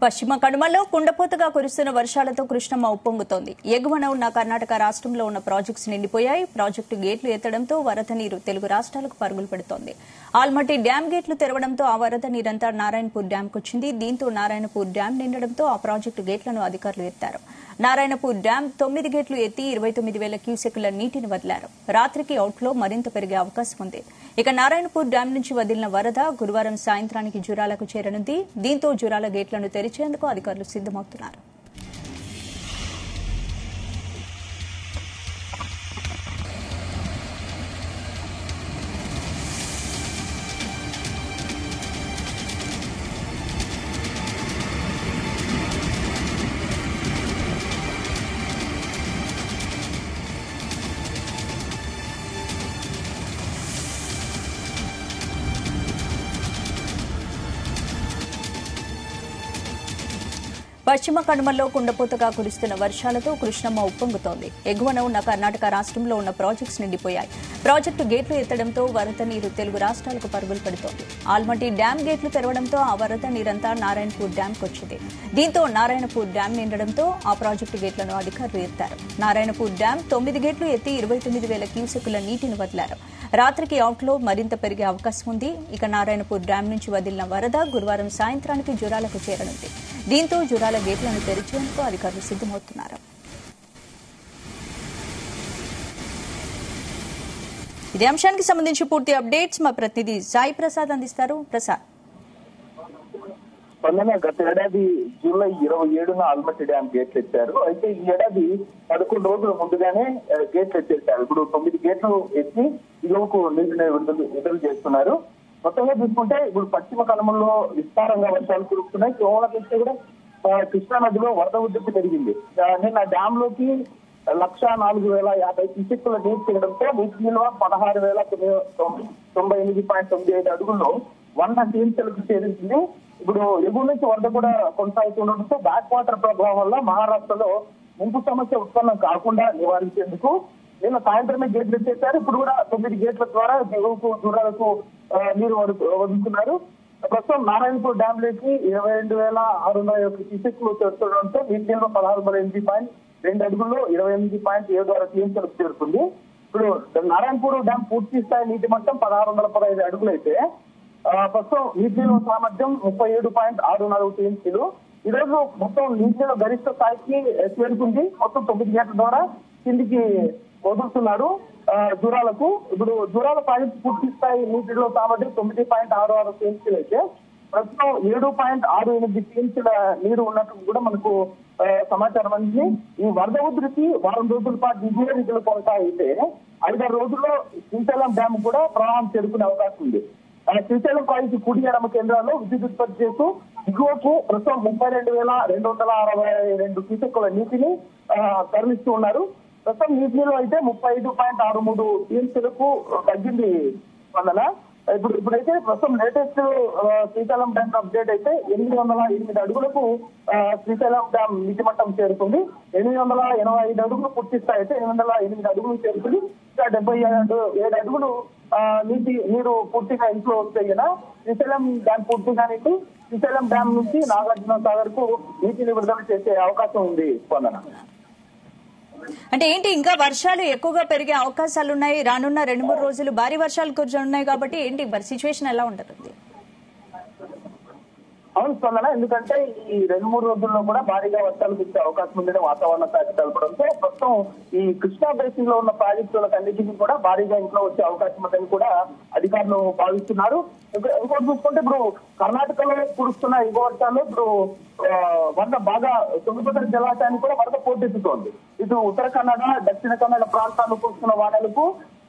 పశ్చిమ కనుమల్లో కుండపోతగా కురుస్తున్న వర్షాలతో కృష్ణమ్మ ఉప్పొంగుతోంది. ఎగువన ఉన్న కర్ణాటక రాష్ట్రంలో ఉన్న ప్రాజెక్ట్స్ నిండిపోయాయి. ప్రాజెక్టు గేట్లు ఎత్తడంతో వరద నీరు తెలుగు రాష్ట్రాలకు పరుగులు పెడుతోంది. ఆల్మట్టి డ్యాం గేట్లు తెరవడంతో ఆ వరద నీరంతా నారాయణపూర్ డ్యాంకొచ్చింది. దీంతో నారాయణపూర్ డ్యాం నిండడంతో ఆ ప్రాజెక్టు గేట్లను అధికారులు ఎత్తారు. నారాయణపూర్ డ్యాం 9 గేట్లు ఎత్తి 29,000 క్యూసెక్కుల నీటిని వదిలారు. రాత్రికి అవుట్ఫ్లో మరింత పెరిగే అవకాశం ఉంది. ఇక నారాయణపూర్ డ్యాం నుంచి వదిలిన వరద గురువారం సాయంత్రానికి జురాలకు చేరనుంది. దీంతో జురాల గేట్లను తెరిచేందుకు అధికారులు సిద్దమవుతున్నారు. పశ్చిమ కనుమల్లో కుండపోతగా కురుస్తున్న వర్షాలతో కృష్ణమ్మ ఉప్పొంగుతోంది. ఎగువన ఉన్న కర్ణాటక రాష్ట్రంలో ఉన్న ప్రాజెక్ట్స్ నిండిపోయాయి. ప్రాజెక్టు గేట్లు ఎత్తడంతో వరద నీరు తెలుగు రాష్ట్రాలకు పరుగులు పెడుతోంది. ఆల్మట్టి డ్యాం గేట్లు తెరవడంతో ఆ వరద నీరంతా నారాయణపూర్ డ్యాంకొచ్చింది. దీంతో నారాయణపూర్ డ్యాం నిండడంతో ఆ ప్రాజెక్టు గేట్లను అధికారులు ఎత్తారు. నారాయణపూర్ డ్యాం 9 గేట్లు ఎత్తి 29,000 క్యూసెక్కుల నీటిని వదిలారు. రాత్రికి అవుట్లో మరింత పెరిగే అవకాశం ఉంది. ఇక నారాయణపూర్ డ్యాం నుంచి వదిలిన వరద గురువారం సాయంత్రానికి జురాలకు చేరనుంది. దీంతో జురాల గేట్లను తెరిచేందుకు అధికారులు సిద్దమవుతున్నారు. ఇదే అంశానికి సంబంధించి పూర్తి అప్డేట్స్ మా ప్రతినిధి సాయి ప్రసాద్ అందిస్తారు. ప్రసాద్, గత ఏడాది జూలై 27న ఆల్మట్టి డ్యాం గేట్లు ఎత్తారు. అయితే ఈ ఏడాది 11 రోజుల ముందుగానే గేట్లు ఎత్తేస్తారు. ఇప్పుడు 9 గేట్లు ఎత్తి ఇగువకు నీటిని విడుదల చేస్తున్నారు. మొత్తంగా చూసుకుంటే ఇప్పుడు పశ్చిమ కనుమల్లో విస్తారంగా వర్షాలు కురుస్తున్నాయి. సోమవారం నుంచి కూడా కృష్ణా నదిలో వరద ఉధృతి పెరిగింది. నిన్న డ్యామ్ లోకి 104,050 క్యూసెక్కుల నీరు చేయడంతో నీటి నిల్వ 16,098.95 అడుగుల్లో 100 టీఎంసీలకు చేరింది. ఇప్పుడు ఎగువ నుంచి వరద కూడా కొనసాగుతుండటంతో బ్యాక్ వాటర్ ప్రభావం వల్ల మహారాష్ట్రలో ముంపు సమస్య ఉత్పన్నం కాకుండా నివారించేందుకు నిన్న సాయంత్రమే గేట్లు ఎత్తేసారు. ఇప్పుడు కూడా 9 గేట్ల ద్వారా దిగువకు దూరాలకు నీరు వదులుతున్నారు. ప్రస్తుతం నారాయణపూర్ డ్యాం లోకి 22,601 క్యూసెక్కులు చేరుతుండడంతో నీటి నిల్వ 16,8.2 అడుగుల్లో 28.76 టీఎంసీలకు చేరుతుంది. ఇప్పుడు నారాయణపూర్ డ్యాం పూర్తి స్థాయి నీటి మట్టం 1,615 అడుగులు అయితే ప్రస్తుతం నీటి నిల్వ సామర్థ్యం 37.64 టీఎంసీలు. ఈ రోజు మొత్తం నీటి నిల్వ గరిష్ట స్థాయికి చేరుకుంది. మొత్తం 9 గేట్ల ద్వారా కిందికి వదులుతున్నారు జురాలకు. ఇప్పుడు జురాల ప్రాజెక్టు పూర్తి స్థాయి నీటిలో సామర్థ్యం 9.66 టీఎంసీలు అయితే ప్రస్తుతం 7.68 టీఎంసీల నీరు ఉన్నట్టు కూడా మనకు సమాచారం అంది. ఈ వరద ఉధృతి వారం రోజుల పాటు ఇదే రీతిలో కొనసాగితే 5 రోజుల్లో శ్రీశైలం డ్యామ్ కూడా ప్రవాహం చేరుకునే అవకాశం ఉంది. శ్రీశైలం ప్రాజెక్టు కుడి ఎడమ కేంద్రాల్లో విద్యుత్ ఉత్పత్తి చేస్తూ దిగువకు ప్రస్తుతం 32,262 క్యూసెక్కుల నీటిని తరలిస్తూ ఉన్నారు. ప్రస్తుతం నీటి నిల్వ అయితే 35.63 టీఎంసీలకు తగ్గింది స్పందన. ఇప్పుడైతే ప్రస్తుతం లేటెస్ట్ శ్రీశైలం డ్యామ్ అప్డేట్ అయితే 808 అడుగులకు శ్రీశైలం డ్యామ్ నీటి మట్టం చేరుకుంది. 885 అడుగులు పూర్తి స్థాయి అయితే 808 అడుగులు చేరుకుంది. ఇంకా 77 అడుగులు నీరు పూర్తిగా ఇంట్లో వస్తే కదా శ్రీశైలం డ్యామ్ పూర్తిగా నీటి శ్రీశైలం డ్యామ్ నుంచి నాగార్జున సాగర్ కు నీటిని విడుదల చేసే అవకాశం ఉంది స్పందన. అంటే ఏంటి, ఇంకా వర్షాలు ఎక్కువగా పెరిగే అవకాశాలు ఉన్నాయి. రానున్న 2-3 రోజులు భారీ వర్షాలు కురుస్తున్నాయి కాబట్టి ఏంటి మరి సిచ్యువేషన్ ఎలా ఉంటుంది? అవును స్పందన, ఎందుకంటే ఈ 2-3 రోజుల్లో కూడా భారీగా వర్షాలు కురిసే అవకాశం ఉందని వాతావరణ శాఖ తెలపడంతో ప్రస్తుతం ఈ కృష్ణా బేసిన్ లో ఉన్న ప్రాజెక్టులకు అన్నిటికీ కూడా భారీగా ఇంట్లో వచ్చే అవకాశం ఉందని కూడా అధికారులు భావిస్తున్నారు. ఇంకోటి చూసుకుంటే ఇప్పుడు కర్ణాటకలో కురుస్తున్న ఈ వర్షాలు ఇప్పుడు వరద బాగా తుంగభద్ర జలాశయానికి కూడా వరద పోటెత్తుతోంది. ఇటు ఉత్తర కన్నడ దక్షిణ కన్నడ ప్రాంతాల్లో కురుస్తున్న వానలకు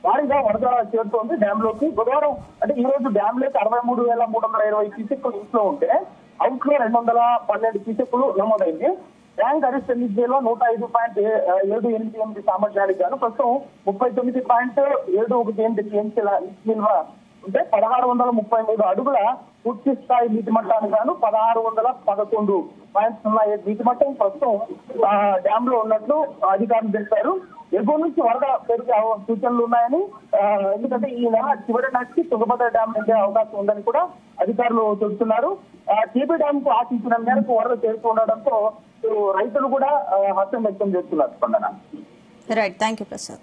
భారీగా వరద చేరుతోంది డ్యామ్ లోకి. బుధవారం అంటే ఈ రోజు డ్యామ్ లోకి 63,320 క్యూసెక్కులు ఇంట్లో ఉంటే అవుట్ లో 212 క్యూసెక్కులు నమోదైంది. ట్యాంక్ గరిష్ట నీటి నిల్వ 105.78 సామర్థ్యానికి గాను ప్రస్తుతం 39.71 టీఎంసీల నీటి నిల్వ ఉంటే 1,633 అడుగుల పూర్తి స్థాయి నీటి మట్టానికి గాను 1611.07 నీటి మట్టం ప్రస్తుతం డ్యామ్ లో ఉన్నట్లు అధికారులు తెలిపారు. ఎగువ నుంచి వరద పెరిగే సూచనలు ఉన్నాయని, ఎందుకంటే ఈ నెల చివరి నాటికి తుంగభద్ర డ్యామ్ నిండే అవకాశం ఉందని కూడా అధికారులు చెబుతున్నారు. టీబీ డ్యామ్ కు ఆశించిన మేరకు వరద చేరుతూ ఉండడంతో రైతులు కూడా హర్షం వ్యక్తం చేస్తున్నారు. స్పందన. Right, thank you Prasad.